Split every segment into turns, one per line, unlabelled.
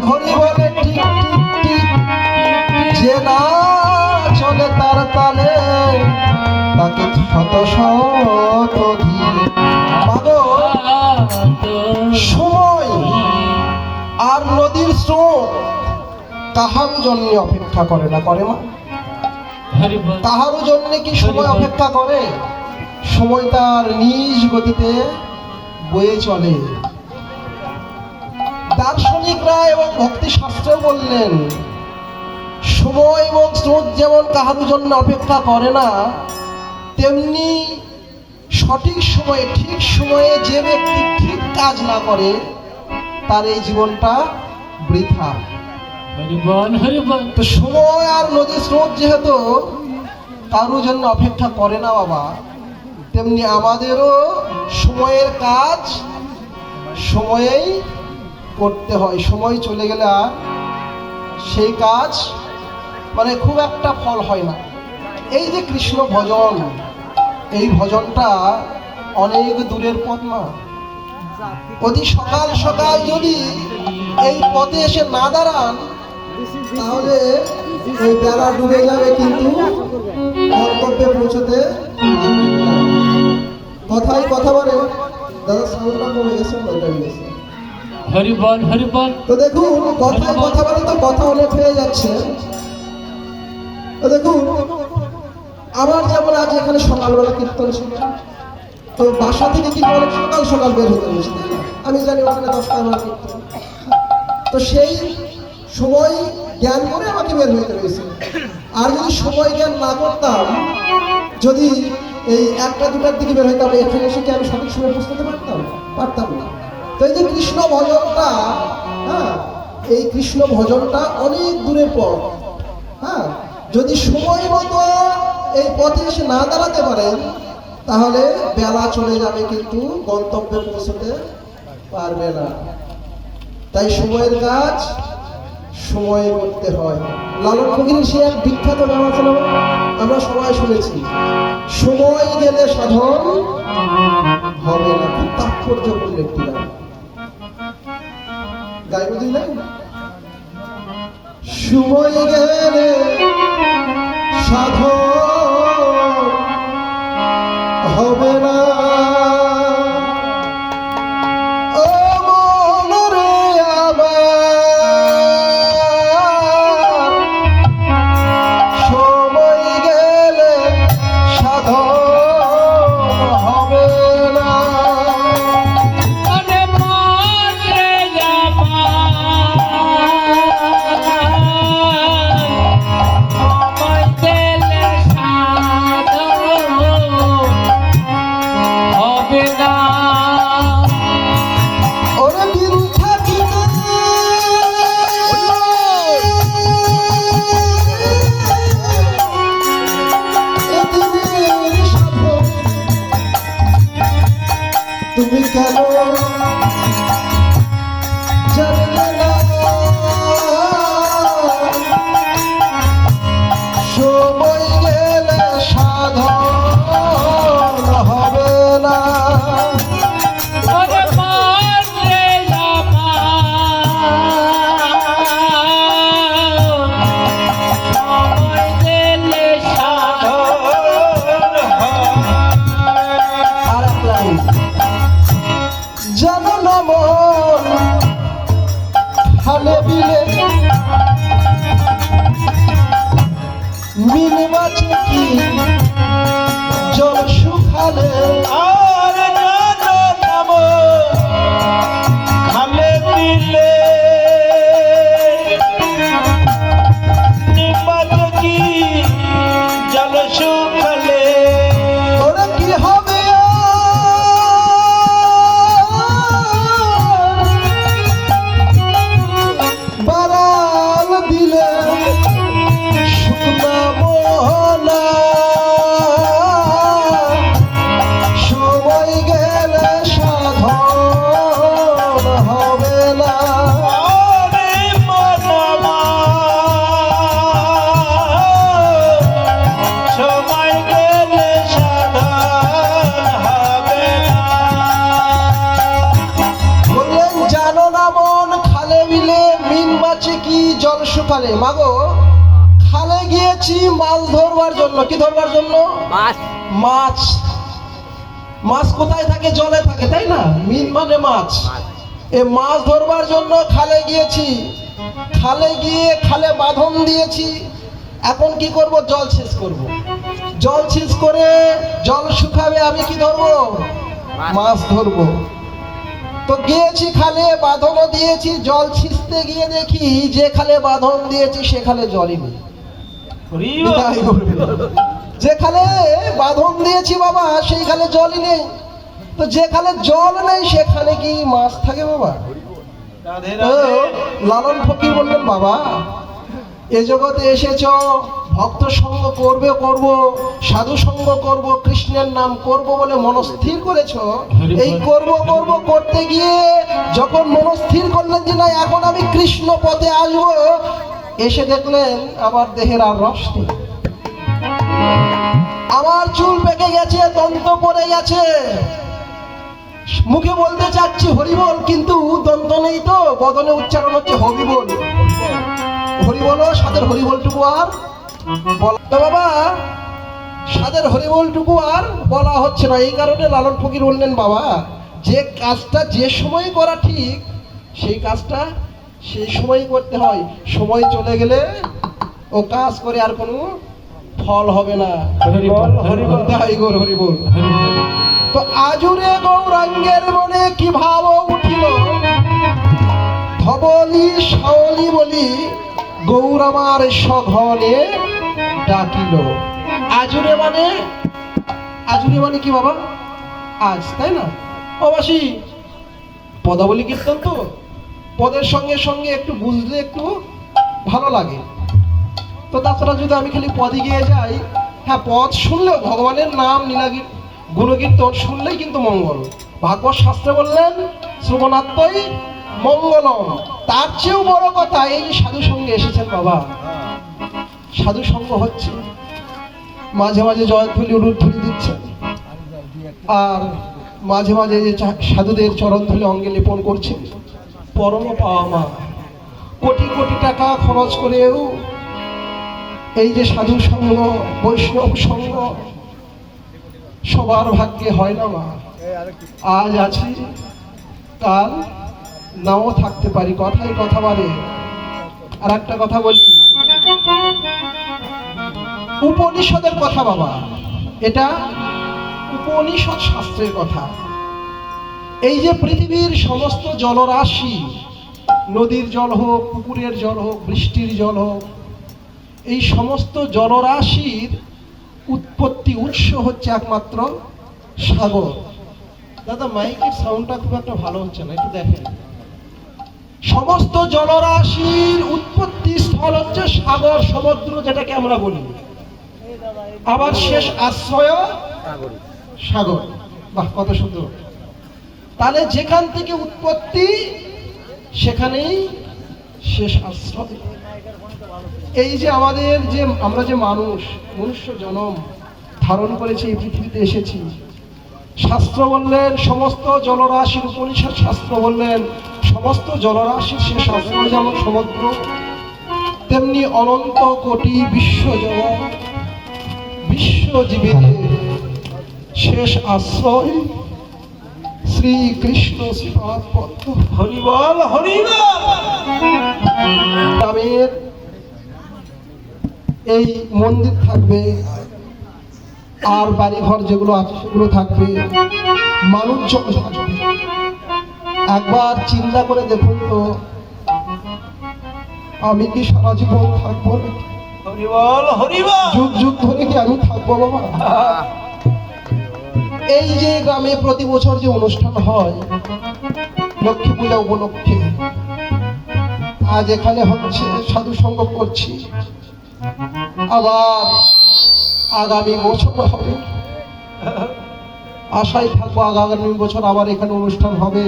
ঘড়ি বলে tick tick tick, যে না চলে তার তালে তাকে শত শত ধিক। মাগো, সময় আর নদীর স্রোত কাহার জন্য অপেক্ষা করে না? করে মা? কাহারও জন্য কি সময় অপেক্ষা করে? সময় তার নিজ গতিতে বয়ে চলে। দার্শনিকরা এবং ভক্তি শাস্ত্রেও বললেন, সময় এবং স্রোত যেমন কাহারও জন্য অপেক্ষা করে না, তেমনি সঠিক সময়ে ঠিক সময়ে যে ব্যক্তি ঠিক কাজ না করে তার এই জীবনটা বৃথা। তো সময় আর নদীর স্রোত যেহেতু কারোর জন্য অপেক্ষা করে না বাবা, তেমনি আমাদেরও সময়ের কাজ সময়েই করতে হয়। সময় চলে গেলে আর সেই কাজ মানে খুব একটা ফল হয় না। এই যে কৃষ্ণ ভজন, এই ভজনটা অনেক দূরের পথ না। অতি সকাল সকাল যদি এই পথে এসে না দাঁড়ান তাহলে এই বেলা ডুবে যাবে, কিন্তু গন্তব্যে পৌঁছতে কথাই কথা বলে। দাদা সাউন্ডটা কমে গেছে, বলটা গেছে।
হরি বল, হরি বল।
তো দেখুন, কথাই কথা বলে তো কথা অনেক হয়ে যাচ্ছে। তো দেখুন, আমার যেমন আজ এখানে সকালবেলা কীর্তন ছিল, তো বাসা থেকে কিন্তু অনেক সকাল সকাল বের হতে হয়েছে। আমি জানি ওখানে 10টায় আমার কীর্তন, তো সেই সময় জ্ঞান করে আমাকে বের হইতে হয়েছে। আর যদি সময় জ্ঞান না করতাম, যদি এই 1টা 2টার দিকে বের হইতাম, এখানে এসে কি আমি সঠিক সময় পৌঁছতে পারতাম না। তো এই যে কৃষ্ণ ভজনটা, হ্যাঁ, এই কৃষ্ণ ভজনটা অনেক দূরের পথ। হ্যাঁ, যদি সময় মতো এই পথে এসে না দাঁড়াতে পারেন তাহলে বেলা চলে যাবে, কিন্তু গন্তব্যে পৌঁছতে পারবে না। তাই সময়ের কাজ সময়ে করতে হয়। লালন ফকিরের সে এক বিখ্যাত গান আছে না, আমরা সবাই শুনেছি, সময় গেলে সাধন হবে না। খুব তাৎপর্যপূর্ণ একটি গান, গাইব দিলেন। সময় গেলে সাধন হবে না, তুমি কেন জানলে না সময় গেলে সাধন হবে না। জানো না মন হালে বিলে মিলে মাছে কি জল শুকালে,
আর জানো না মন হালে বিলে নিমাছে কি জল শুকালে।
ওরা কি হবে বারাল দিলে শুকনা মোহনা, সময় গেলে সাধন হবে না।
আরে মনমা সময় গেলে সাধন হবে না।
বললেন জানো না মন খালে বিলে মিন আছে কি জল শুকালে মাগো, খালে গিয়েছি মাছ ধরবার জন্য। কি ধরবার জন্য? মাছ। মাছ কোথায় থাকে? জলে থাকে, তাই না? মিন মানে মাছ। এ মাছ ধরবার জন্য খালে গিয়েছি, খালে গিয়ে খালে বাঁধন দিয়েছি। এখন কি করব? জল সেচ করব। জল সেচ করে জল শুকাবে, আমি কি ধরবো? মাছ ধরবো। তো গিয়েছি খালে, বাঁধনও দিয়েছি, জল ছিঁচতে গিয়ে দেখি যে খালে বাঁধন দিয়েছি সে খালে জলই নেই। বিদায় করবে। যে খালে বাঁধন দিয়েছি বাবা সেই খালে জলই নেই। তো যে খালে জল নেই সেখানে কি মাছ থাকে বাবা?
রাধে
তো
রাধে।
লালন ফকির বললেন, বাবা এ জগতে এসেছো, ভক্ত সঙ্গ করবে করব, সাধু সঙ্গ করব, কৃষ্ণের নাম করব বলে মনস্থির করেছো। এই করব করব করতে গিয়ে যখন মনস্থির করলেন যে না এখন আমি কৃষ্ণ পথে আসবো, এসে দেখলেন আমার দেহের আর রস নেই, আমার চুল পেকে গেছে, দন্ত পড়ে গেছে, মুখে বলতে চাচ্ছি হরিবল কিন্তু দন্ত নেই, তো বদনে উচ্চারণ হচ্ছে হরিবল। হরিবলও সাদের হরিবলটুকু আর বলা তো বাবা, সাদের হরিবলটুকু আর বলা হচ্ছে না। এই কারণে লালন ফকির বললেন, বাবা যে কাজটা যে সময় করা ঠিক সেই কাজটা সেই সময় করতে হয়। সময় চলে গেলে ও কাজ করে আর কোনো ফল হবে না।
হরিবল,
হরিবল তাই গো হরিবল।
হরিবল।
তো আজুরে গৌরাঙ্গের মনে কি ভাব উঠিল, ধবলি শাওলি বলি গৌর আমার সঘনে ডাকিল। আজুরে মানে, আজুরে মানে কি বাবা? আজ, তাই না? অবাসী পদাবলী কীর্তন তো পদের সঙ্গে সঙ্গে একটু বুঝলে একটু ভালো লাগে। তো তাছাড়া যদি আমি খালি পদে গিয়ে যাই, হ্যাঁ পদ শুনলেও ভগবানের নাম নীলাগীর গুণকীর্তন শুনলেই কিন্তু মঙ্গল। ভাগবত শাস্ত্রে বললেন শ্রবণাত্মই মঙ্গলম। তার চেয়েও বড় কথা এই যে সাধু সঙ্গে এসেছেন বাবা, সাধু সঙ্গ হচ্ছে, মাঝে মাঝে জয়ধ্বনি উলুধ্বনি দিচ্ছেন, আর মাঝে মাঝে যে সাধুদের চরণধুলি অঙ্গে লেপন করছেন, পরম পাওয়া মা। কোটি কোটি টাকা খরচ করেও এই যে সাধু সঙ্গ বৈষ্ণব সঙ্গ সবার ভাগ্যে হয় না মা। আজ আছি কাল নাও থাকতে পারি, কথাই কথা বাড়ে। আর একটা কথা বলি, উপনিষদের কথা বাবা, এটা উপনিষদ শাস্ত্রের কথা। এই যে পৃথিবীর সমস্ত জলরাশি, নদীর জল হোক, পুকুরের জল হোক, বৃষ্টির জল হোক, এই সমস্ত জলরাশির উৎপত্তি উৎস হচ্ছে একমাত্র সাগর। দাদা মাইকের সাউন্ডটা খুব একটা ভালো হচ্ছে না, একটু দেখেন। সমস্ত জলরাশির উৎপত্তি স্থল হচ্ছে সাগর, সমুদ্র যেটাকে আমরা বলি। আবার শেষ আশ্রয় সাগর। বাহ, কত সুন্দর। তাহলে যেখান থেকে উৎপত্তি সেখানেই শেষ আশ্রয়। এই যে আমাদের যে আমরা যে মানুষ, মনুষ্য জনম ধারণ করেছি, এই পৃথিবীতে এসেছি, শাস্ত্র বললেন সমস্ত জলরাশির, উপনিষদ শাস্ত্র বললেন সমস্ত জলরাশির শেষ আশ্রয় যেমন সমুদ্র, তেমনি অনন্ত কোটি বিশ্বজগৎ বিশ্বজীবের শেষ আশ্রয় শ্রীকৃষ্ণ শ্রীপাদ পদ্ম।
হরিবল হরিবল।
গ্রামের এই মন্দির থাকবে, আর বাড়িঘর যেগুলো আছে সেগুলো থাকবে, মানুষজন থাকবে। একবার চিন্তা করে দেখুন তো, আমি কি সারা জীবন থাকবো?
হরিবল হরিবল।
যুগ যুগ ধরে কি আমি থাকবো বাবা? এই যে গ্রামে প্রতি বছর যে অনুষ্ঠান হয় লক্ষ্মী পূজা উপলক্ষে, আজ এখানে হচ্ছে, সাধু সঙ্গ করছি, আবার আগামী বছর হবে, আশায় থাকবো আগামী বছর আবার এখানে অনুষ্ঠান হবে,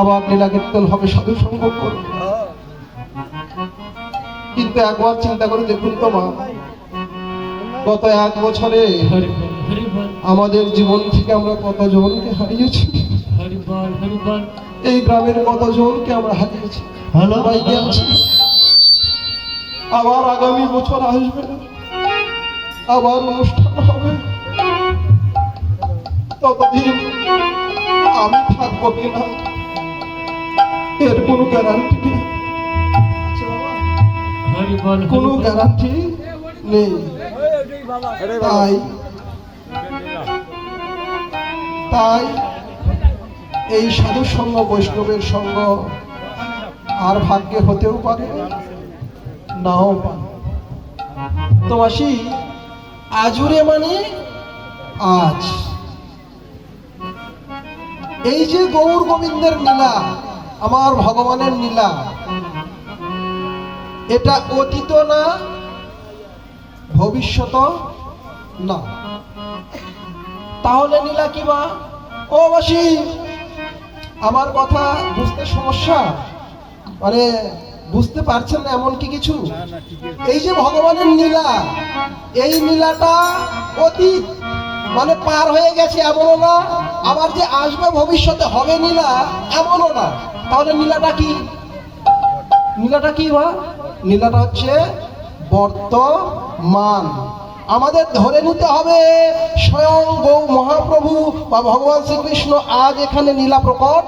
আবার লীলা কীর্তন হবে, সাধু সঙ্গ করবো। কিন্তু একবার চিন্তা করে দেখুন তো মা, গত এক বছরে
হরিবল, হরিবল,
আমাদের জীবন থেকে আমরা কতজনকে হারিয়েছি।
হরিবল। বল হরি বল।
এই গ্রামের কতজনকে আমরা হারিয়েছি,
হ্যালো
সবাই গেছে। আবার আগামী বছর আসবে, আবার অনুষ্ঠান হবে, ততদিন আমি থাকবো কিনা এর কোনো গ্যারান্টি নেই। আচ্ছা বাবা,
হরি বল
কোনো
হরি বল।
গ্যারান্টি নেই। তাই তাই এই সাধু সঙ্গ, বৈষ্ণবের সঙ্গ আর ভাগ্যে হতেও পারে, নাও পারে। তো মাসি, আজুরে মানে আজ, এই যে গৌর গোবিন্দের লীলা, আমার ভগবানের লীলা, এটা অতীত না, ভবিষ্যৎ না। তাহলে লীলা কি মা? ও মাসি, আমার কথা বুঝতে সমস্যা, মানে বুঝতে পারছেন না এমন কি কিছু? এই যে ভগবানের লীলা, এই লীলাটা অতীত, মানে পার হয়ে গেছে এমনও না, আবার যে আসবে ভবিষ্যতে হবে লীলা এমনও না। তাহলে লীলাটা কি? লীলাটা কি মা? লীলাটা হচ্ছে বর্তমান। আমাদের ধরে নিতে হবে স্বয়ং গৌ মহাপ্রভু বা ভগবান শ্রীকৃষ্ণ আজ এখানে লীলা প্রকট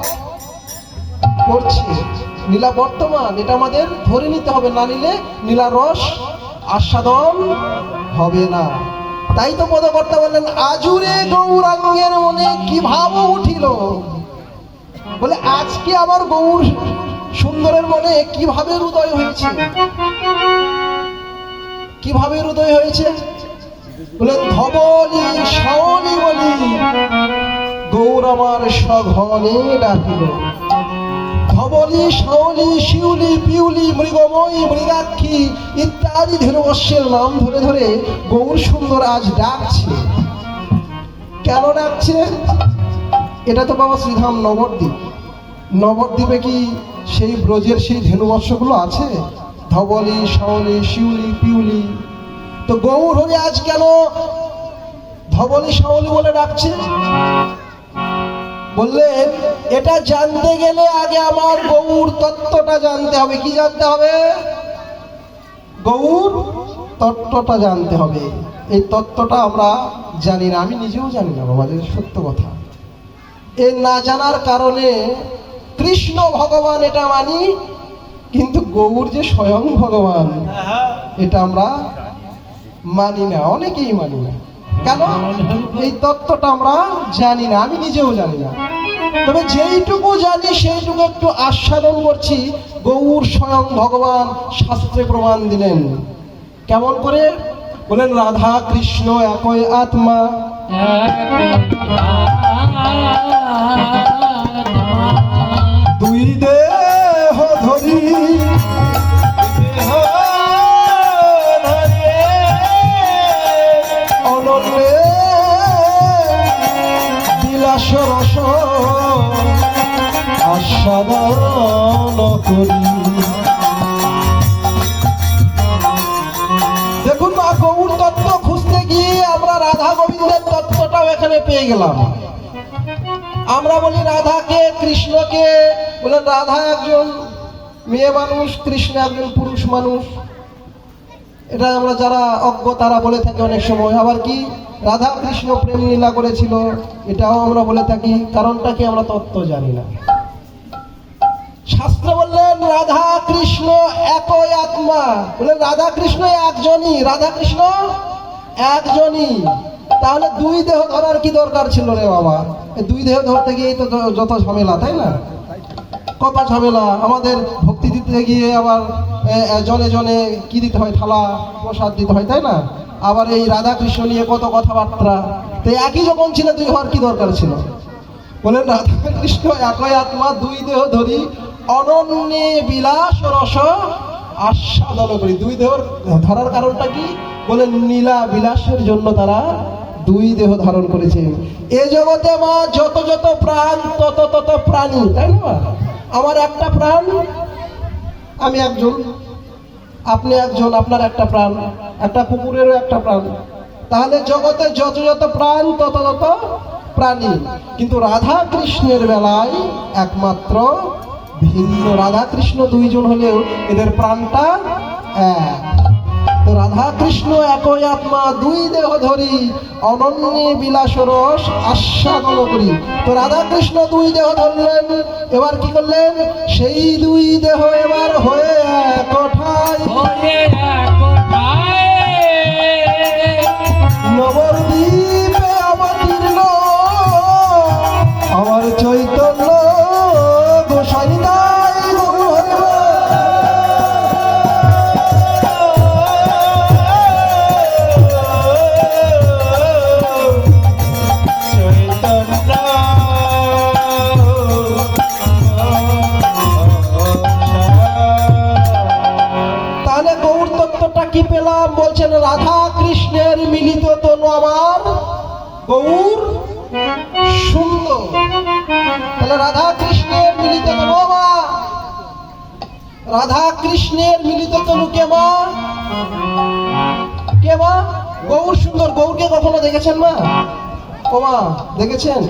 করছে, লীলা বর্তমান, এটা আমাদের ধরে নিতে হবে, না নিলে লীলা রস আস্বাদন হবে না। তাই তো পদকর্তা বললেন, আজুরে গৌরাঙ্গের মনে কি ভাব উঠিল, বলে আজকে আমার গৌর সুন্দরের মনে কিভাবে হৃদয় হয়েছে, কিভাবে হৃদয় হয়েছে? বলে ধবলি শাওলি বলি গৌর আমার সঘনে ডাকিল। ধবলি, শাওলি, শিউলি, পিউলি, মৃগময়ী, মৃগাক্ষী ইত্যাদি ধেনুবর্ষের নাম ধরে ধরে গৌর সুন্দর আজ ডাকছে। কেন ডাকছে? এটা তো বাবা শ্রীধাম নবদ্বীপ। নবদ্বীপে কি সেই ব্রজের সেই ধেনুবর্ষগুলো আছে? ধবলি, শাওলি, শিউলি, পিউলি। তো গৌর হরি আজ কেন ধবলি শাওলি বলে ডাকছে? বললেন, এটা জানতে গেলে আগে আমার গৌর তত্ত্বটা জানতে হবে। কি জানতে হবে? গৌর তত্ত্বটা জানতে হবে। এই তত্ত্বটা আমরা জানি না, আমি নিজেও জানি না বাবা, সত্য কথা। এই না জানার কারণে কৃষ্ণ ভগবান এটা মানি, কিন্তু গৌর যে স্বয়ং ভগবান এটা আমরা মানি না, অনেকেই মানি না। কেন? এই তত্ত্বটা আমরা জানি না, আমি নিজেও জানি না। তবে যেইটুকু জানি সেইটুকু একটু আস্বাদন করছি। গৌর স্বয়ং ভগবান শাস্ত্রে প্রমাণ দিলেন। কেমন করে? বলেন, রাধা কৃষ্ণ একই আত্মা, দুই দেহ ধরি অনন্যে বিলাস রস আস্বাদন করি। দেখুন না, গৌর তত্ত্ব খুঁজতে গিয়ে আমরা রাধা গোবিন্দের তত্ত্বটাও এখানে পেয়ে গেলাম। আমরা বলি রাধাকে, কৃষ্ণকে, বলে রাধা একজন মেয়ে মানুষ, কৃষ্ণ একজন পুরুষ মানুষ। এটা আমরা যারা অজ্ঞ তারা বলে থাকি অনেক সময়। আবার কি রাধা কৃষ্ণ প্রেম লীলা করেছিল, এটাও আমরা বলে থাকি। কারণটা কি? আমরা তত্ত্ব জানি না। শাস্ত্র বললেন রাধা কৃষ্ণ একই আত্মা, বললেন রাধা কৃষ্ণ একজনই, রাধা কৃষ্ণ একজনই। তাহলে দুই দেহ ধরার কি দরকার ছিল রে বাবা? দুই দেহ ধরতে গিয়েই তো যত ঝামেলা, তাই না? কত ঝামেলা। আমাদের ভক্তি দিতে গিয়ে আবার জনে জনে কি দিতে হয়, থালা প্রসাদ দিতে হয়, তাই না? আবার এই রাধা কৃষ্ণ নিয়ে কত কথাবার্তা। তো একই যখন ছিল, দুই হওয়ার কি দরকার ছিল? বলেন রাধা কৃষ্ণ একই আত্মা, দুই দেহ ধরি অনন্যে বিলাস রস আস্বাদন করি। দুই দেহ ধরার কারণটা কি? বলেন লীলা বিলাসের জন্য তারা দুই দেহ ধারণ করেছে। এ জগতে মা যত যত প্রাণ তত তত প্রাণী, তাই না? আমার একটা প্রাণ, আমি একজন, আপনি একজন, আপনার একটা প্রাণ, একটা কুকুরেরও একটা প্রাণ। তাহলে জগতে যত যত প্রাণ তত তত প্রাণী, কিন্তু রাধা কৃষ্ণের বেলায় একমাত্র ভিন্ন। রাধা কৃষ্ণ দুইজন হলেও এদের প্রাণটা এক। তো রাধা কৃষ্ণ একই আত্মা, দুই দেহ ধরি অনন্যে বিলাস রস আস্বাদন করি। তো রাধা কৃষ্ণ দুই দেহ ধরলেন, এবার কি করলেন? সেই দুই দেহ এবার হয়ে এক ঠাই
ওরে কোথায়
নবদ্বীপে অবতীর্ণ আমার চৈতন্য গোসাই নাই গরু হরিব। তাহলে গৌর তত্ত্বটা কি পেলাম? বলছেন রাধা কৃষ্ণের মিলিত তনু আমার গৌর সুন্দর। তাহলে রাধা কৃষ্ণের মিলিত তনু মা, রাধা কৃষ্ণের মিলিত তনু কে মা? কে মা? গৌর সুন্দর। গৌরকে কখনো দেখেছেন মা? ও মা দেখেছেন?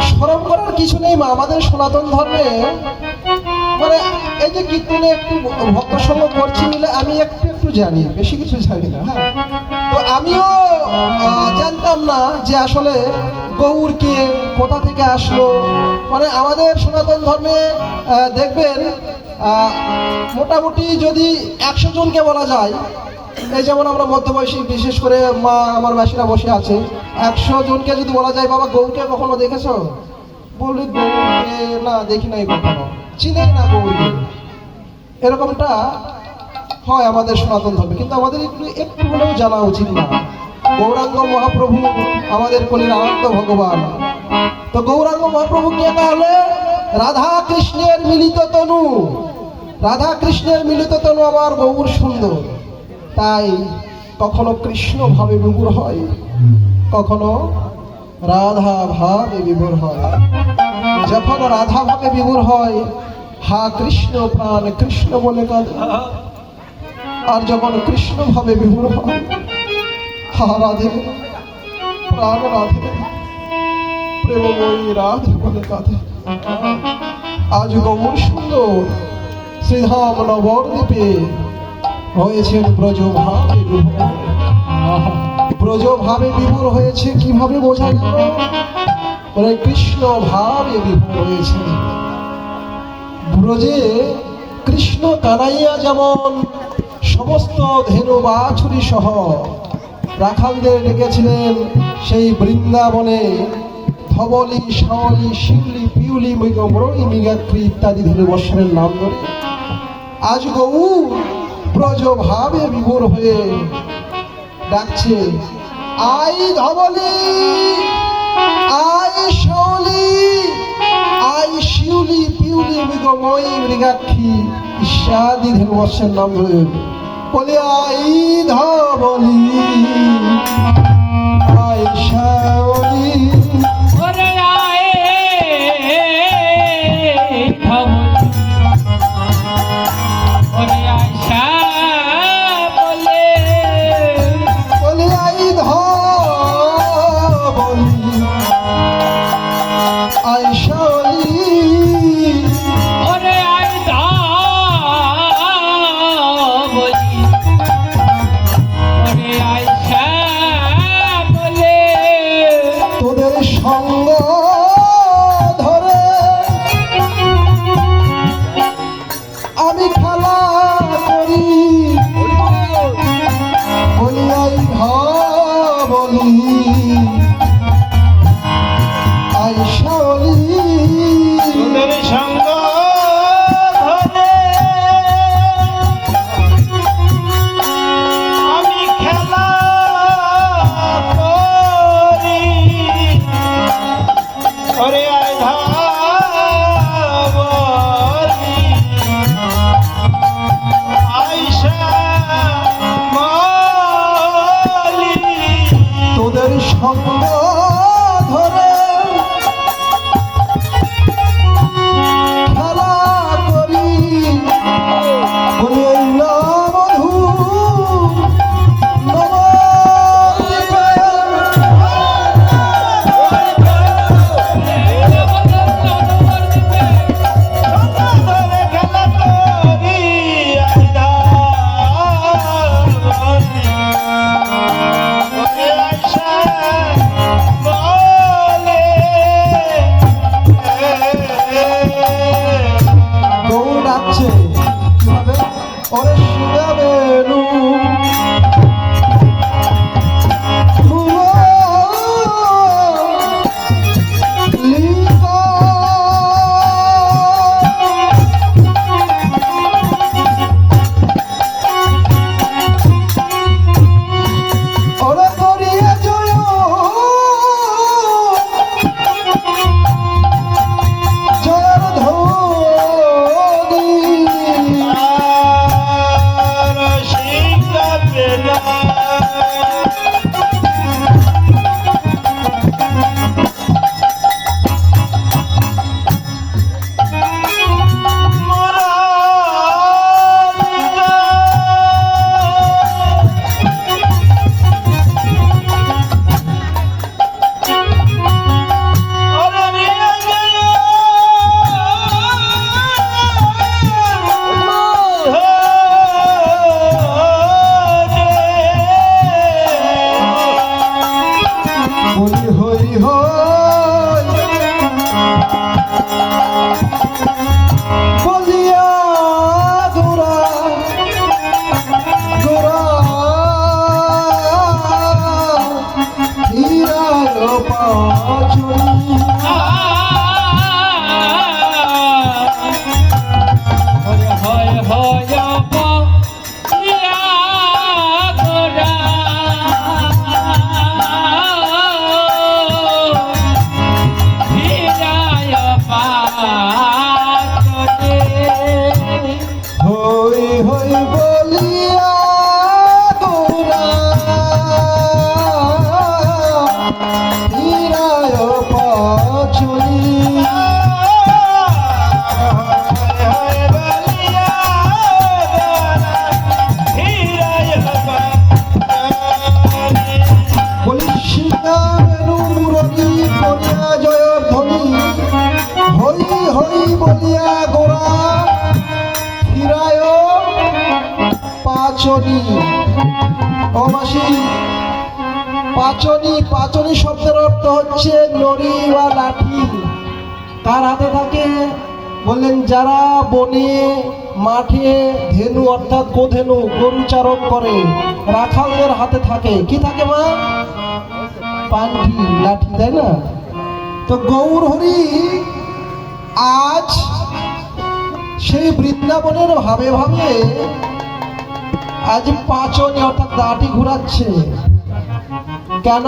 শরম করার কিছু নেই মা। আমাদের সনাতন ধর্মে মানে এই যে কীর্তনে একটু ভক্ত সঙ্গ করছি মিলে আমি একটু একটু জানি, বেশি কিছু জানি না। হ্যাঁ, তো আমিও জানতাম না যে আসলে গৌর কে, কোথা থেকে আসলো। মানে আমাদের সনাতন ধর্মে দেখবেন মোটামুটি যদি 100 জনকে বলা যায়, এই যেমন আমরা মধ্যবয়সী বিশেষ করে মা আমার মাসিরা বসে আছে, 100 জনকে যদি বলা যায় বাবা গৌরকে কখনো দেখেছো, বলি গৌরকে না দেখি নাই কখনো, চিনেই না গৌরকে। এরকমটা হয় আমাদের সনাতন ধর্মে, কিন্তু আমাদের একটু একটু হলেও জানা উচিত না। গৌরাঙ্গ মহাপ্রভু আমাদের কলির আনন্দ ভগবান। তো গৌরাঙ্গ মহাপ্রভু কে? তাহলে রাধা কৃষ্ণের মিলিত তনু। রাধা কৃষ্ণের মিলিত তনু আমার গৌর সুন্দর। তাই কখনো কৃষ্ণ ভাবে বিভোর হয়, কখনো রাধা ভাবে বিভোর হয়। যখন রাধা ভাবে বিভোর হয়, হা কৃষ্ণ প্রাণ কৃষ্ণ বলে কাঁদে। আর যখন কৃষ্ণ ভাবে বিভোর হয়, হা রাধে প্রাণ রাধে প্রেমময়ী রাধে বলে কাঁদে। আজ গৌর সুন্দর শ্রীধাম নবদ্বীপে হয়েছেন ব্রজভাবে বিভোর। ব্রজভাবে বিভোর হয়েছে কিভাবে বোঝা গেল? ওরে কৃষ্ণ ভাবে বিভোর হয়েছে। ব্রজে কৃষ্ণ কানাইয়া যেমন সমস্ত ধেনু বাছুরি সহ রাখালদের ডেকেছিলেন সেই বৃন্দাবনে, ধবলি শাওলি শিউলি পিউলি মৃগমরই মৃগাক্ষী ইত্যাদি ধরে বৎসরের নাম ধরে আজ গৌর ব্রজভাবে বিভোর হয়ে ডাকছে, আই ধবলি, আই শাওলি, আই শিউলি পিউলি মৃগময়ী মৃগাক্ষী ইত্যাদি ধরে বৎসরের নাম ধরে বলে, আই ধবলি, আই শাওলি।
ওরে আয়ে ধবলি, ওরে আশা বলে,
বলে আই ধবলি, আই শাওলি।
ওরে আই ধবলি, ওরে আশা বলে,
ওরে শিগাবেনু পাচনি ও মাসি পাচনি পাচনি শব্দের অর্থ হচ্ছে নড়ি বা লাঠি। কার হাতে থাকে বললেন যারা বনে মাঠে ধেনু অর্থাৎ গোধেনু গরু চারণ করে রাখালদের হাতে থাকে। কি থাকে মা? পান্ডি লাঠি, তাই না? তো গৌর হরি আজ সেই বৃন্দাবনের ভাবে ভাবে আজ পাচনি অর্থাৎ দাঁটি ঘুরাচ্ছে। কেন?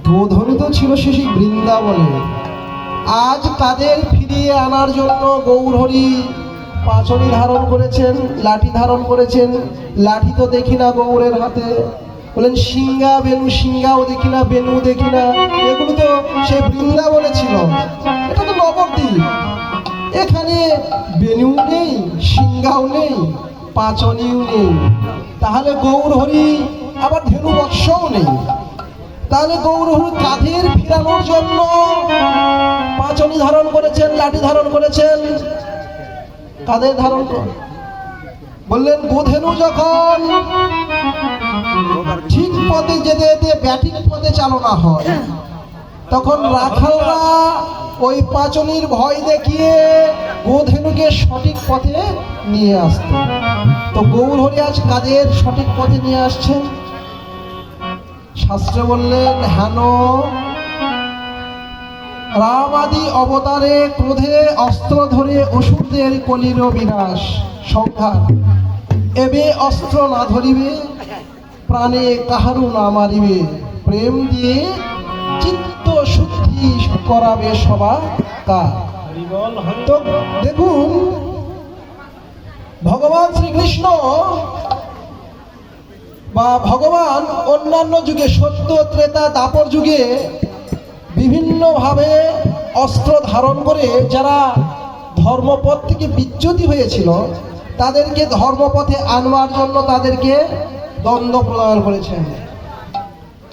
গোধনু তো ছিল সেই বৃন্দাবনে। আজ তাদের ফিরিয়ে আনার জন্য গৌর হরি পাচনি ধারণ করেছেন, লাঠি ধারণ করেছেন। লাঠি তো দেখি না গৌরের হাতে, বলেন সিংহা বেনু, সিংহাও দেখি না, বেনু দেখি না। এগুলো তো সেই বৃন্দাবনে ছিল, এটা তো নবদ্বীপ। এখানে বেনু নেই, সিংহাও নেই, পাচনিও নেই। তাহলে গৌর হরি আবার ধেনু বৎসও নেই। তাহলে গৌর হরি কাঁধের ফিরানোর জন্য পাচনি ধারণ করেছেন, লাঠি ধারণ করেছেন। কাঁধের ধারণ বললেন গোধেনু যখন ঠিক পথে যেতে যেতে ব্যাটিক পথে চালনা হয়, তখন রাখালরা ওই পাচনির ভয় দেখিয়ে গোধেনুকে সঠিক পথে নিয়ে আসত। তো গৌর হরি আজ কাদের সঠিক পথে নিয়ে আসছেন? শাস্ত্রে বললেন হেন রাম আদি অবতারে ক্রোধে অস্ত্র ধরে অসুরদের কলির বিনাশ সংহার। এবে অস্ত্র না ধরিবে, প্রাণে কাহারু না মারিবে, প্রেম দিয়ে চিত্ত শুদ্ধি করাবে সবা কার। তো দেখুন ভগবান শ্রীকৃষ্ণ বা ভগবান অন্যান্য যুগে সত্য ত্রেতা দাপর যুগে বিভিন্নভাবে অস্ত্র ধারণ করে যারা ধর্মপথ থেকে বিচ্যুতি হয়েছিল তাদেরকে ধর্মপথে আনবার জন্য তাদেরকে দ্বন্দ্ব প্রদান করেছেন।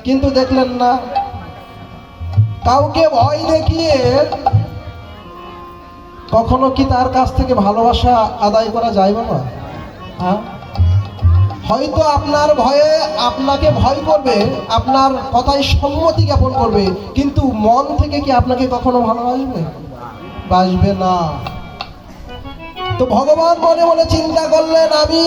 কিন্তু দেখলেন না, কাউকে ভয় দেখিয়ে কখনো কি তার কাছ থেকে ভালোবাসা আদায় করা যায় বাবা? হ্যাঁ, হয়তো আপনার ভয়ে আপনাকে ভয় করবে, আপনার কথায় সম্মতি জ্ঞাপন করবে, কিন্তু মন থেকে কি আপনাকে কখনো ভালোবাসবে? বাসবে না। তো ভগবান মনে মনে চিন্তা করলেন, আমি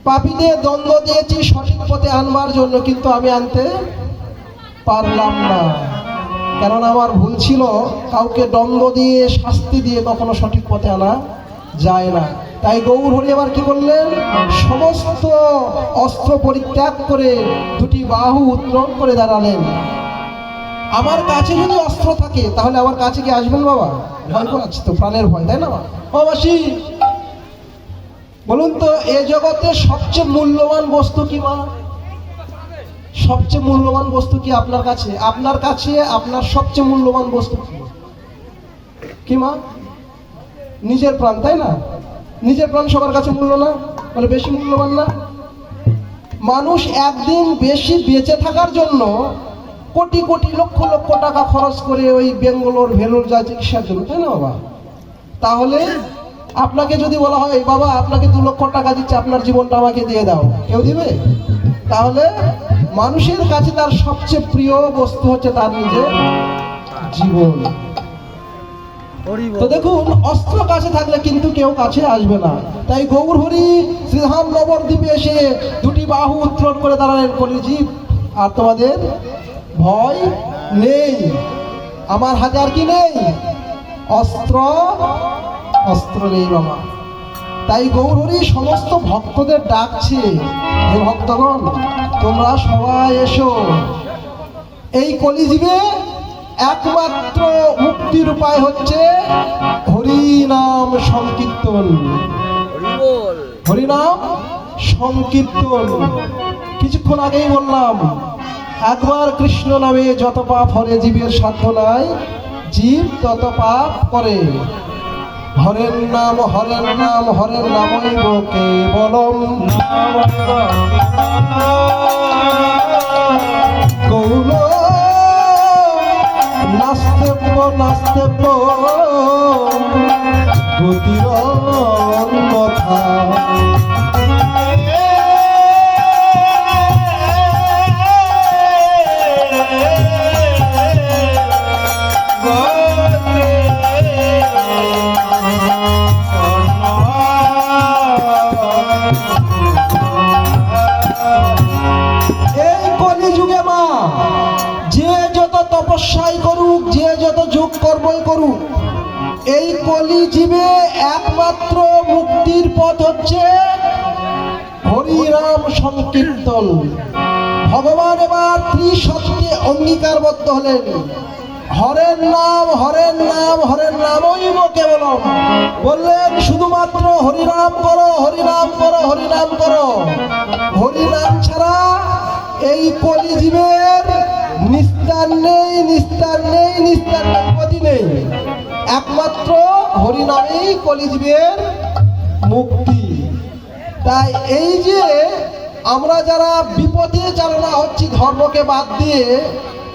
পাপীদের দ্বন্দ্ব দিয়েছি সঠিক পথে আনবার জন্য, কিন্তু আমি আনতে পারলাম না, কারণ আমার ভুল ছিল। কাউকে দ্বন্দ্ব দিয়ে শাস্তি দিয়ে কখনো সঠিক পথে আনা যায় না। তাই গৌর হরি আবার কি করলেন, সমস্ত অস্ত্র পরিত্যাগ করে দুটি বাহু উত্তোলন করে দাঁড়ালেন। আমার কাছে যদি অস্ত্র থাকে তাহলে আমার কাছে কি আসবেন বাবা? ভয় করাচ্ছে তো, প্রাণের ভয়, তাই না ও মাসি? বলুন তো, এ জগতে সবচেয়ে মূল্যবান বস্তু কি মা? সবচেয়ে মূল্যবান বস্তু কি আপনার কাছে? আপনার কাছে আপনার সবচেয়ে মূল্যবান বস্তু কি মা? নিজের প্রাণ, তাই না? নিজের প্রাণ সবার কাছে মূল্য না, মানে বেশি মূল্যবান না? মানুষ একদিন বেশি বেঁচে থাকার জন্য কোটি কোটি লক্ষ লক্ষ টাকা খরচ করে ওই বেঙ্গালোর ভেলোর যায় চিকিৎসার জন্য, তাই না বাবা? তাহলে আপনাকে যদি বলা হয়, বাবা আপনাকে 2 লক্ষ টাকা দিচ্ছে, আপনার জীবনটা আমাকে দিয়ে দাও, কেউ দিবে? তাহলে মানুষের কাছে তার সবচেয়ে প্রিয় বস্তু হচ্ছে তার নিজের জীবন। তো দেখুন, অস্ত্র কাছে থাকলে কিন্তু কেউ কাছে আসবে না। তাই গৌর হরি শ্রীধাম নবদ্বীপে এসে দুটি বাহু উত্তোলন করে দাঁড়ালেন, কলিজীব আর তোমাদের ভয় নেই, আমার হাজার কি নেই, অস্ত্র অস্ত্র নেই বাবা। তাই গৌর হরি সমস্ত ভক্তদের ডাকছে, হে ভক্তগণ তোমরা সবাই এসো। এই কলিযুগে একমাত্র মুক্তির উপায় হচ্ছে হরিনাম সংকীর্তন। হরিনাম সংকীর্তন, কিছুক্ষণ আগেই বললাম, একবার কৃষ্ণ নামে যত পাপ হরে জীবের সাধ্য নাই, জীব তত পাপ করে। হরের নাম হরের নাম হরের নামৈব কেবলম, গৌর নাস্তেব্য নাস্তেব্য গতির অন্যথা। তপস্যাই করুক, যে যত যোগ কর্মই করুক, এই কলিযুগে একমাত্র মুক্তির পথ হচ্ছে হরিনাম সংকীর্তন। ভগবান এবার ত্রিসত্যে অঙ্গীকারবদ্ধ হলেন, হরের নাম হরের নাম হরের নামৈব কেবলম। বললেন শুধুমাত্র হরিনাম করো, হরিনাম করো, হরিনাম করো। হরিনাম ছাড়া এই কলিযুগের নিস্তার নেই, নিস্তার নেই, নিস্তার নেই, গতি নেই। একমাত্র হরিনামেই কলিযুগের মুক্তি। তাই এই যে আমরা যারা বিপদে চালনা হচ্ছি ধর্মকে বাদ দিয়ে,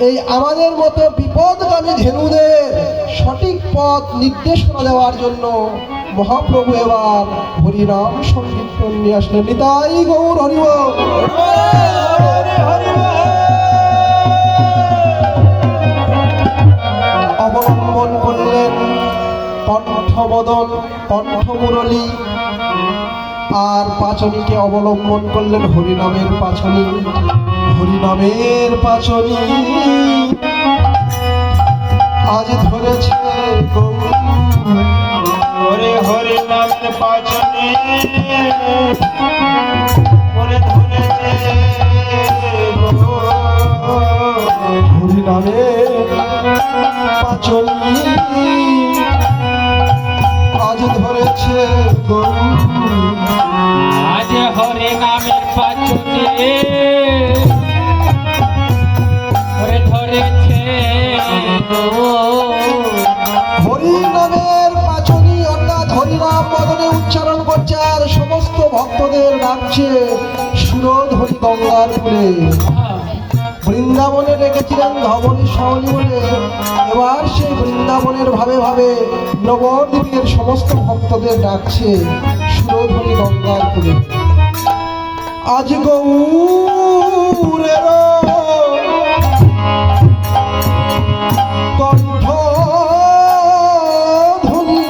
এই আমাদের মতো বিপদগামী ধেনুদের সঠিক পথ নির্দেশনা দেওয়ার জন্য মহাপ্রভু এবার হরিনাম সংকীর্তন নিয়ে আসলেন। নিতাই গৌর হরি বল। অবলম্বন করলেন কণ্ঠবদন, কণ্ঠমুরলী, আর পাচনীকে অবলম্বন করলেন হরিনামের পাচনী। হরিনামের পাচনী আজ ধরেছে
ওরে হরিনামের পাচনী ওরে ধরেছে,
হরিনামের পাচনী আজ ধরেছে
আজ হরে নামের পাচনে ধরেছে।
হরিনামের পাচনী অর্থাৎ হরিনাম বদনে উচ্চারণ করছে আর সমস্ত ভক্তদের ডাকছে সুরধরি গঙ্গার কূলে। বৃন্দাবনে রেখেছিলেন ধবলী সাবলী বলে, এবার সেই বৃন্দাবনের ভাবে ভাবে নবদ্বীপের সমস্ত ভক্তদের ডাকছে সুরধরি গঙ্গার কূলে। আজ গৌরের কণ্ঠ ধ্বনি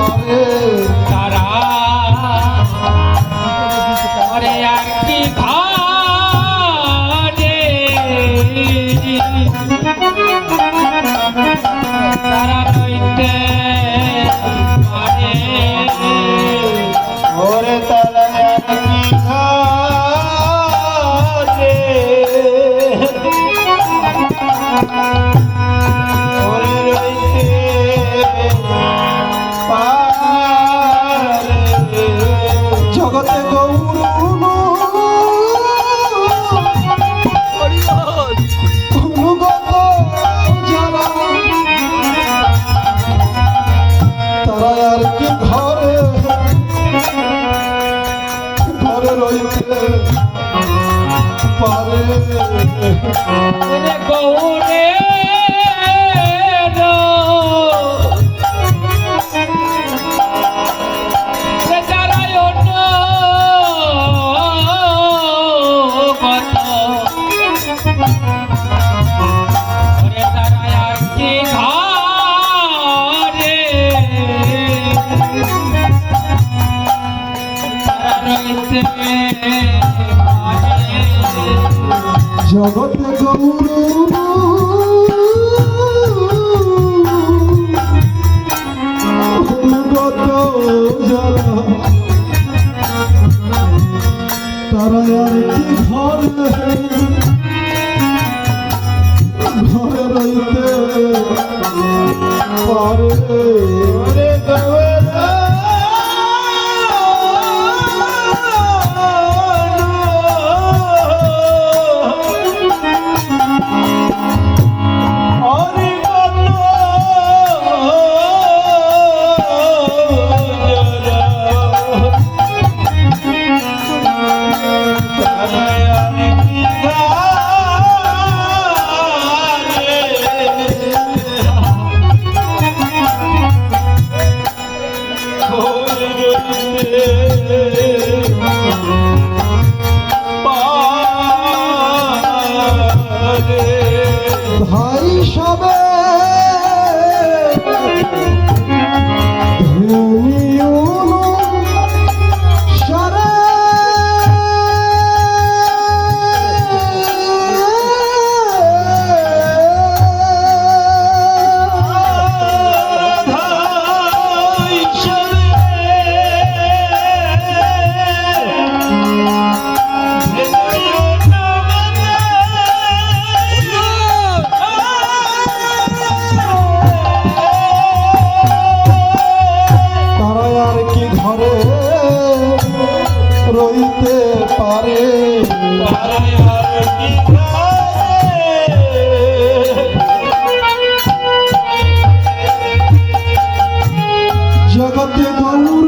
পারে
তারা ওরে আর কি ঘরে তারা রইতে পারে
ওরে তারা কি ঘরে ওরে রইতে পারে
জগতে গৌর অনুগত যারা তারা আর কি ঘরে ঘরে রইতে পারে
ওরে গৌরে
জগতে গৌর অনুগত যারা তারা আর কি ঘরে ঘরে রইতে পারে
ওরে গৌরা ওরে
ভাই সবে সারা তারা আর কি ঘরে রইতে পারে জগতে গৌর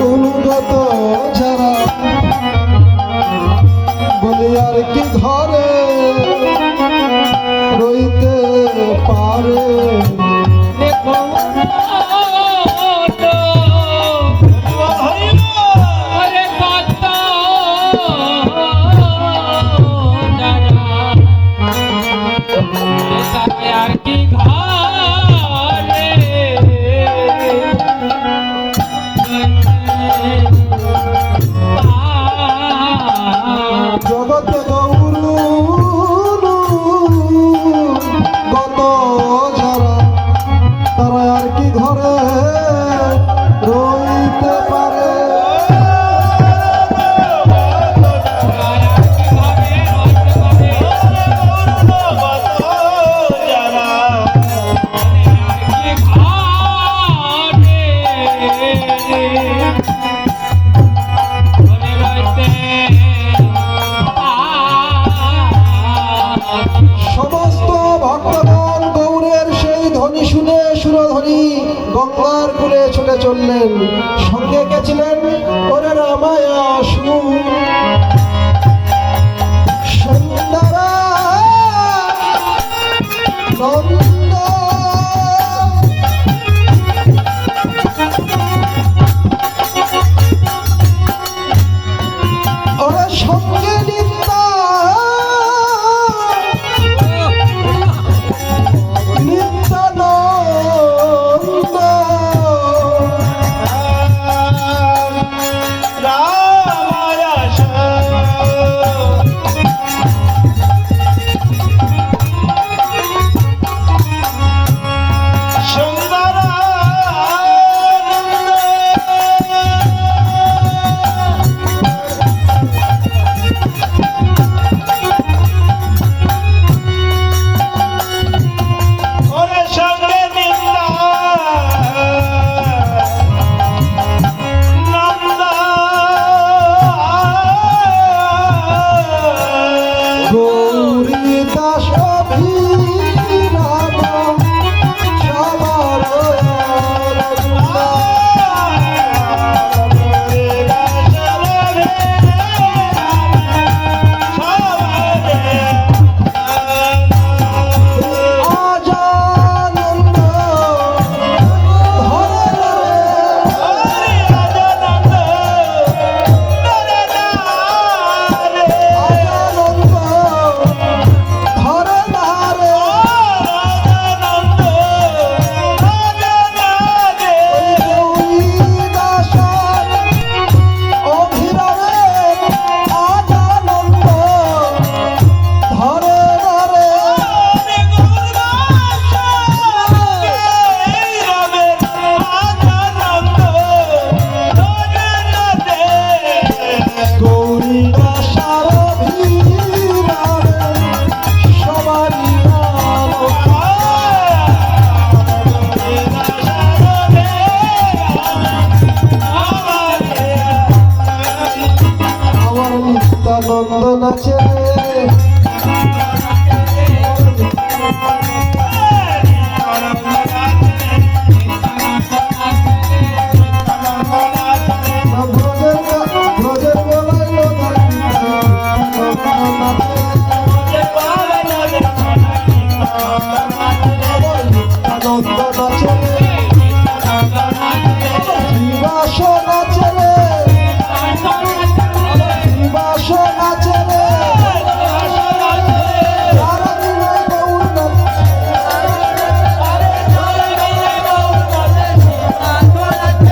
অনুগত যারা বলি আর কি ঘরে রইতে পারে
আর কি ঘরে
জগতে গৌর গত যারা তারা আর কি ঘরে রইতে পারে সমস্ত ভক্তগণ গৌরের সেই ধ্বনি শুনে সুরধ্বনি গঙ্গার কূলে ছুটে চললেন। সঙ্গে গেছিলেন ওরে রামায়া সুন্দরা নন্দ ওরে সঙ্গে নিত্য নিত্যানন্দ নাচে রে, শ্রীবাস নাচে রে, শ্রীবাস নাচে রে, সারাদিন ওই গৌর নাচে।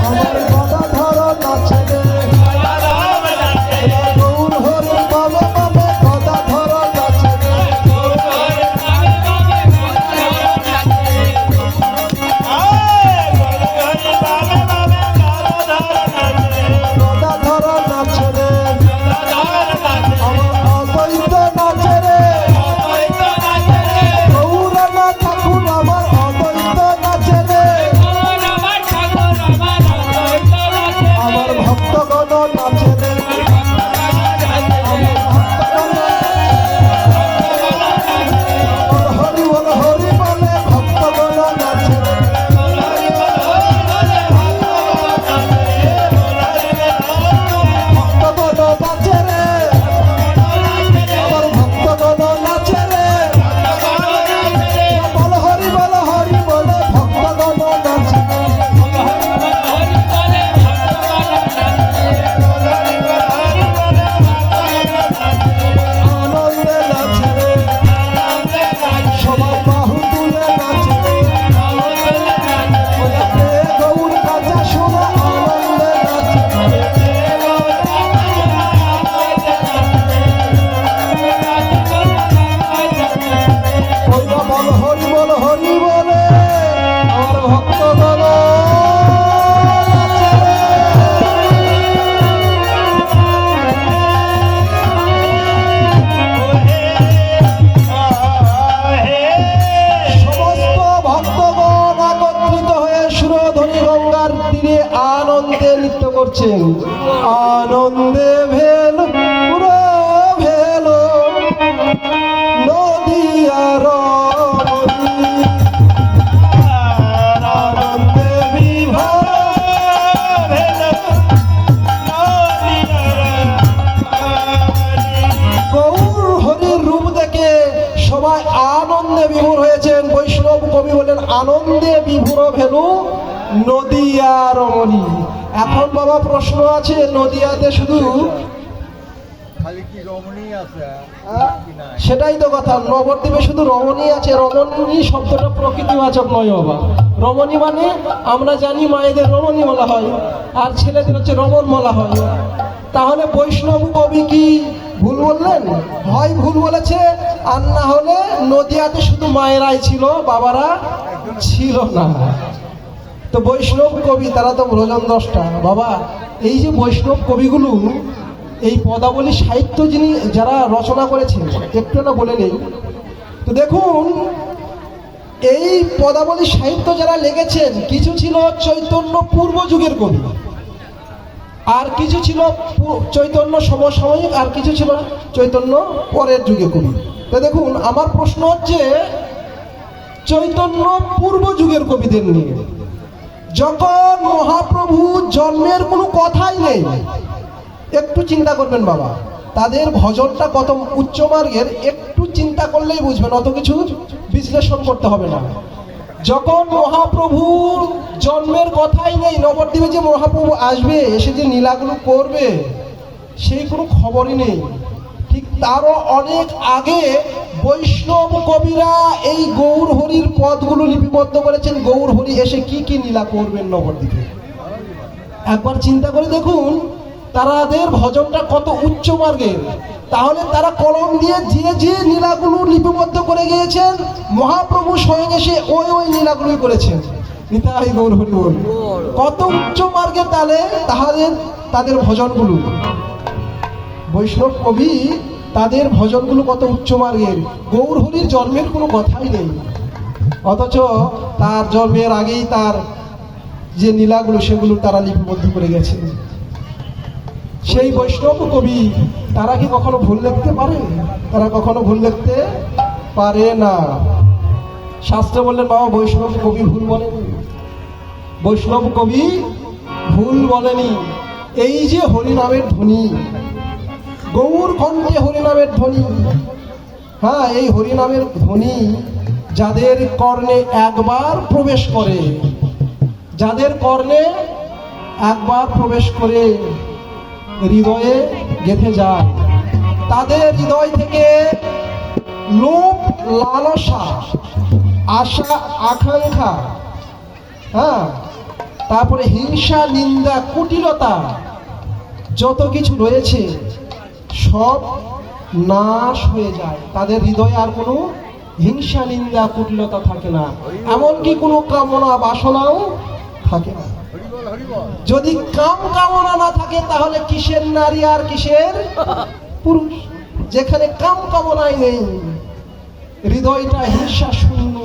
আমার গদাধর নাচে রে, গৌর হরি বাবা বাবা গদাধর নাচে রে, গদাধর নাচে রে, আমার অদ্বৈত নাচে রে, গৌরনাথ ঠাকুর আমার অদ্বৈত নাচে রে, আমার ভক্তগণ নাচে রে, হরি বল হরি বলে ভক্তগণ নাচে রে, ভক্তগণ নাচে রে, আমার ভক্তগণ নাচে রে, বল হরি বলে ভক্তগণ নাচে রে, আনন্দে নাচে রে, সবাই বাহু তুলে নাচে রে, ওরে গৌর কাছে শোনা আনন্দে নাচে রে, ওইটা বল হরি বলে আমার ভক্তগণ নাচে রে। সমস্ত ভক্তগণ একত্রিত হয়ে সুরধ্বনি গঙ্গার তীরে আনন্দে নৃত্য করছেন। আনন্দে ভেল পুরো ভেল নদিয়ার নদী, আনন্দে বিভোর গৌর হরির রূপ দেখে সবাই আনন্দে বিভোর হয়েছেন। বৈষ্ণব কবি বলেন আনন্দে বিভোর ভেলু নদিয়া রমণী। এখন বাবা প্রশ্ন আছে, নদিয়াতে শুধু
খালি কি রমণী আছে কি নাই?
সেটাই তো কথা, নবদ্বীপে শুধু রমণী আছে। রমণী শব্দটা প্রকৃতিবাচক নয় বাবা। রমণী মানে আমরা জানি মায়েদের রমণী বলা হয়, আর ছেলেদের হচ্ছে রমণ বলা হয়। তাহলে বৈষ্ণব কবি কি ভুল বললেন? হয় ভুল বলেছে, আর না হলে নদিয়াতে শুধু মায়েরাই ছিল, বাবারা ছিল না। তো বৈষ্ণব কবি তারা তো ভ্রজন দ্রষ্টা বাবা। এই যে বৈষ্ণব কবিগুলো, এই পদাবলী সাহিত্য যারা রচনা করেছেন একটু না বলে নেই। তো দেখুন, এই পদাবলী সাহিত্য যারা লিখেছেন, কিছু ছিল চৈতন্য পূর্ব যুগের কবি, আর কিছু ছিল চৈতন্য সমসাময়িক, আর কিছু ছিল চৈতন্য পরের যুগে কবি। তো দেখুন, আমার প্রশ্ন হচ্ছে চৈতন্য পূর্ব যুগের কবিদের নিয়ে। যখন মহাপ্রভু জন্মের কোনো কথাই নেই, একটু চিন্তা করবেন বাবা, তাদের ভজনটা কত উচ্চমার্গের একটু চিন্তা করলেই বুঝবেন, অত কিছু বিশ্লেষণ করতে হবে না। যখন মহাপ্রভুর জন্মের কথাই নেই, নবদ্বীপে যে মহাপ্রভু আসবে, এসে যে লীলাগুলো করবে, সেই কোনো খবরই নেই। ঠিক তারও অনেক আগে বৈষ্ণব কবিরা এই গৌর হরির পদগুলো লিপিবদ্ধ করেছেন। গৌর হরি এসে কি কি লীলা করবেন নবদ্বীপে, একবার চিন্তা করে দেখুন তাদের ভজনটা কত উচ্চ মার্গের। তাহলে তারা কলম দিয়ে যে লীলাগুলো লিপিবদ্ধ করে গিয়েছেন, মহাপ্রভু স্বয়ং এসে ওই লীলাগুলোই করেছেন। নিতাই গৌর হরি বল। কত উচ্চ মার্গে তাদের ভজনগুলো। বৈষ্ণব কবি তাদের ভজনগুলো কত উচ্চ মার্গের। গৌর হরির জন্মের কোনো কথাই নেই, অথচ তার জন্মের আগেই তার যে লীলাগুলো সেগুলো তারা লিপিবদ্ধ করে গেছে। সেই বৈষ্ণব কবি তারা কি কখনো ভুল লিখতে পারে? তারা কখনো ভুল লিখতে পারে না। শাস্ত্র বললেন বাবা, বৈষ্ণব কবি ভুল বলেনি, বৈষ্ণব কবি ভুল বলেনি। এই যে হরিনামের ধ্বনি, গৌর কণ্ঠে হরিনামের ধ্বনি, হ্যাঁ, এই হরিনামের ধ্বনি যাদের কর্ণে একবার প্রবেশ করে, যাদের কর্ণে একবার প্রবেশ করে হৃদয়ে গেঁথে যায়, তাদের হৃদয় থেকে লোভ, লালসা, আশা, আকাঙ্ক্ষা, হ্যাঁ, তারপরে হিংসা, নিন্দা, কুটিলতা, যত কিছু রয়েছে সব নাশ হয়ে যায়। তাদের হৃদয়ে আর কোনো হিংসা, নিন্দা, কুটিলতা থাকে না, এমনকি কোনো কামনা বাসনাও থাকে না।
হরিবল হরিবল।
যদি কাম কামনা না থাকে তাহলে কিসের নারী আর কিসের পুরুষ? যেখানে কাম কামনাই নেই, হৃদয়টা হিংসা শূন্য,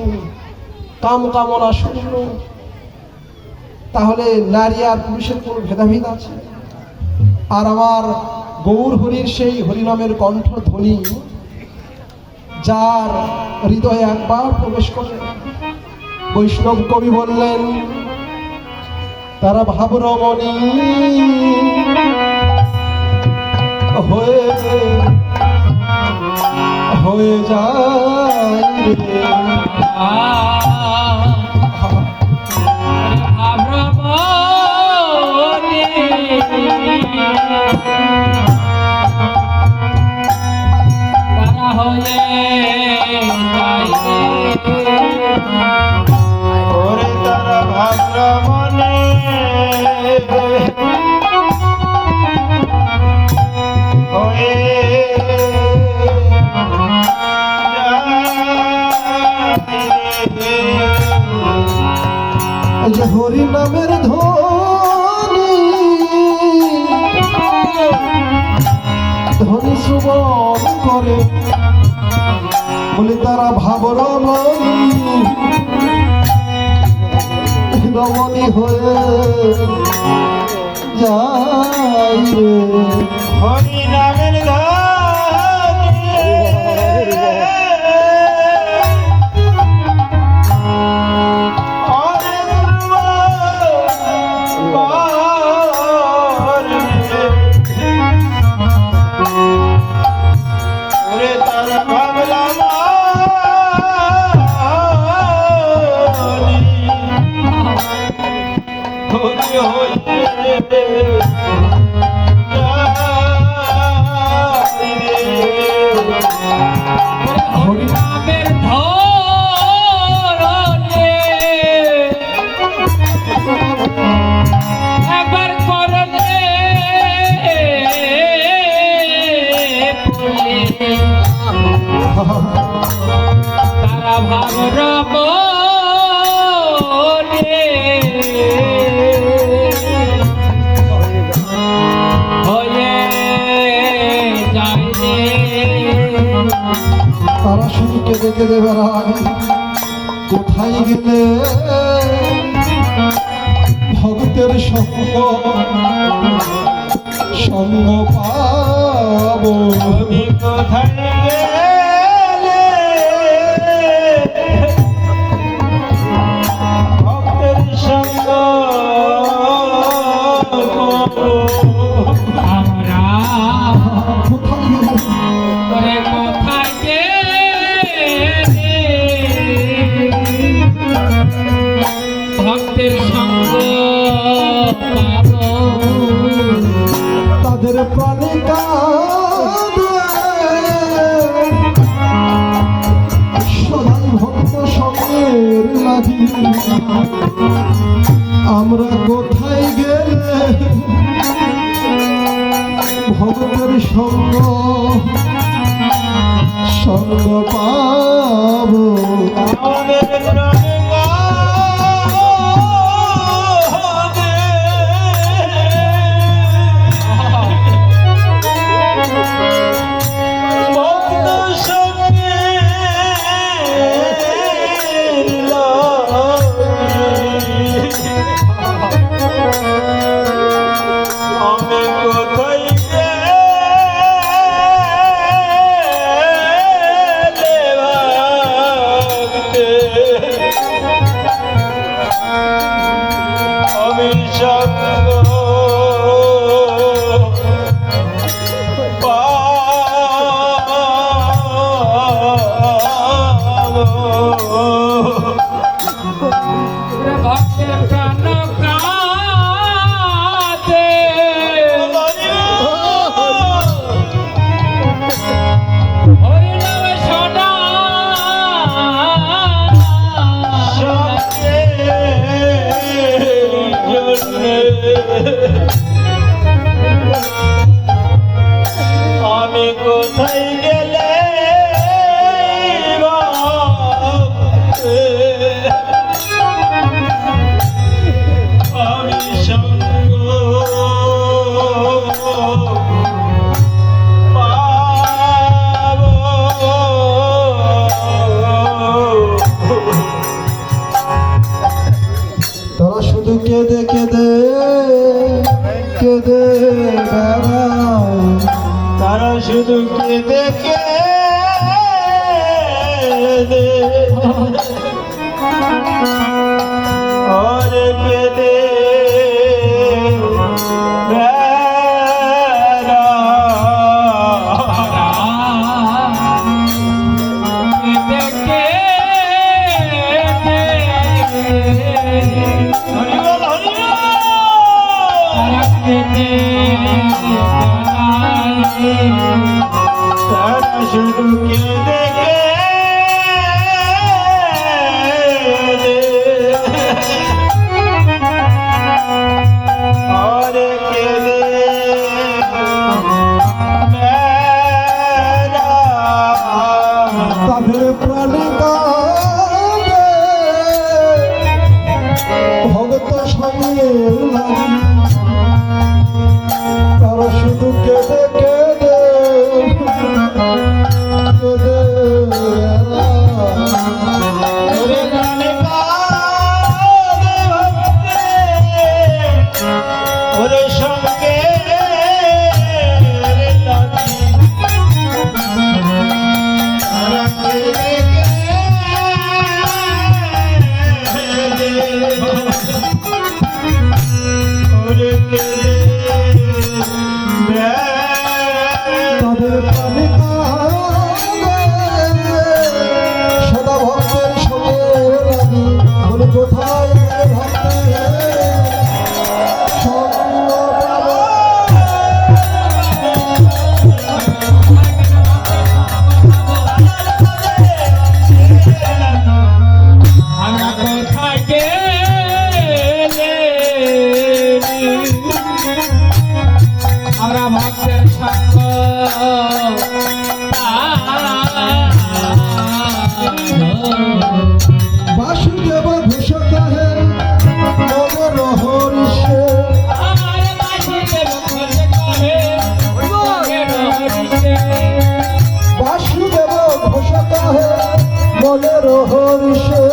কাম কামনা শূন্য, তাহলে নারী আর পুরুষের কোনো ভেদাভেদ আছে? আর আমার গৌর হরির সেই হরিনামের কণ্ঠধ্বনি যার হৃদয়ে একবার প্রবেশ করে, বৈষ্ণব কবি বললেন তারা ভাবরমণী হয়ে হয়ে যায় রে।
তারা হয়ে
ওরে তারা ভাবরা মনে হয়ে
এই যে হরি নামের ধ্বনি, ধ্বনি শ্রবণ করে বলে তারা ভাবরমণী রমণী হয়ে যায় রে।
হরি নামের
হরিনামের ধরনে একবার করলে তারা ভাবরমণী হয়ে যায় রে।
তারা শুধু কেঁদে কেঁদে বেড়ায়, কোথায় গেলে ভক্তের সঙ্গ সঙ্গ পাবো?
আমি কোথায় গেলে ভক্তের সঙ্গ
আমরা
কোথায় গেলে
তোরে কোথায় গেলে ভক্তের সঙ্গ পাবো?
তাদের প্রাণে কাঁদে সদাই ভক্ত সঙ্গের লাগি। আমরা কোথায় গেলে ভক্তের সঙ্গ সঙ্গ পাবো?
আমাদের প্রাণে ভক্ত সঙ্গে আমি কোথায় গেলে
ভক্তের প্রাণ কাঁদে হরি নামে সদা
আমি কোথায় গেলে আমি সঙ্গ
তোরা শুধু কেঁদে কেঁদে কেঁদে বেড়ায়
তারা শুধু কেঁদে কেঁদে ওরে কেঁদে
দেখে
তারা শুধু কেঁদে কেঁদে ওরে কেঁদে
তাদের প্রাণে কাঁদে ভগত সঙ্গে লাগি তারা শুধু কেঁদে কেঁদে কেঁদে
ওরে গানে কাঁদে ভক্তে, ওরে সঙ্গে লাগি তারা কেঁদে কেঁদে ওরে কেঁদে
তাদের প্রাণে কাঁদে সদা ভক্তের সঙ্গে লাগি বলে কোথায় ভক্তের সঙ্গ পাবো?
আমরা কোথায় গেলে আমরা ভক্তের সঙ্গ
বাসুদেব ঘোষক হে মনোর হরিষে
আমার বাসুদেব ঘোষে কহে মনের হরিষে
বাসুদেব ঘোষক হে মনোর হরিষে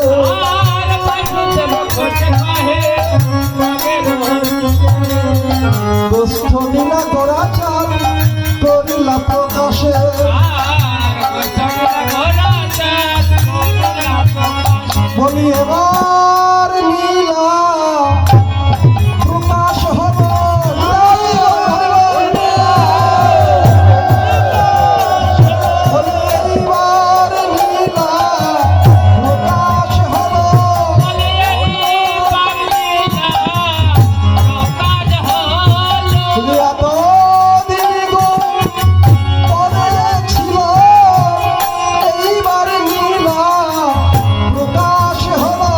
আর বাসুদেব ঘোষে কহে মনের হরিষে
গোষ্ঠ নীলা করা চাল করিলা প্রকাশে বলি এবার নীলা প্রকাশ হব বলি এবার নীলা প্রকাশ হব তুমি এতদিন গো পরে ছিল এইবার নীলা প্রকাশ হলো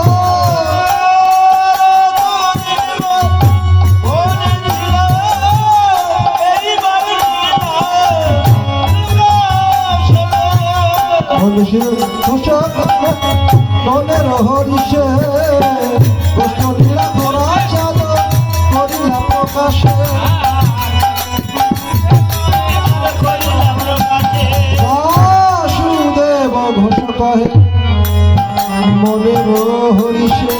মনুষ্যের পোশাক মনের হরিষে কষ্ট নীলা করা চাল করিলা প্রকাশে বাসুদেব ঘোষ কহে মনের হরিষে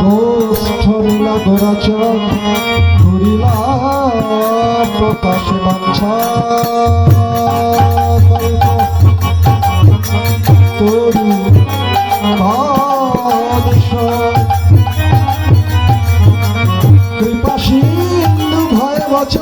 গোষ্ঠ নীলা করা চাল করিলা প্রকাশে বাঞ্ছা তরু কৃপা সিন্ধু ভয় বচ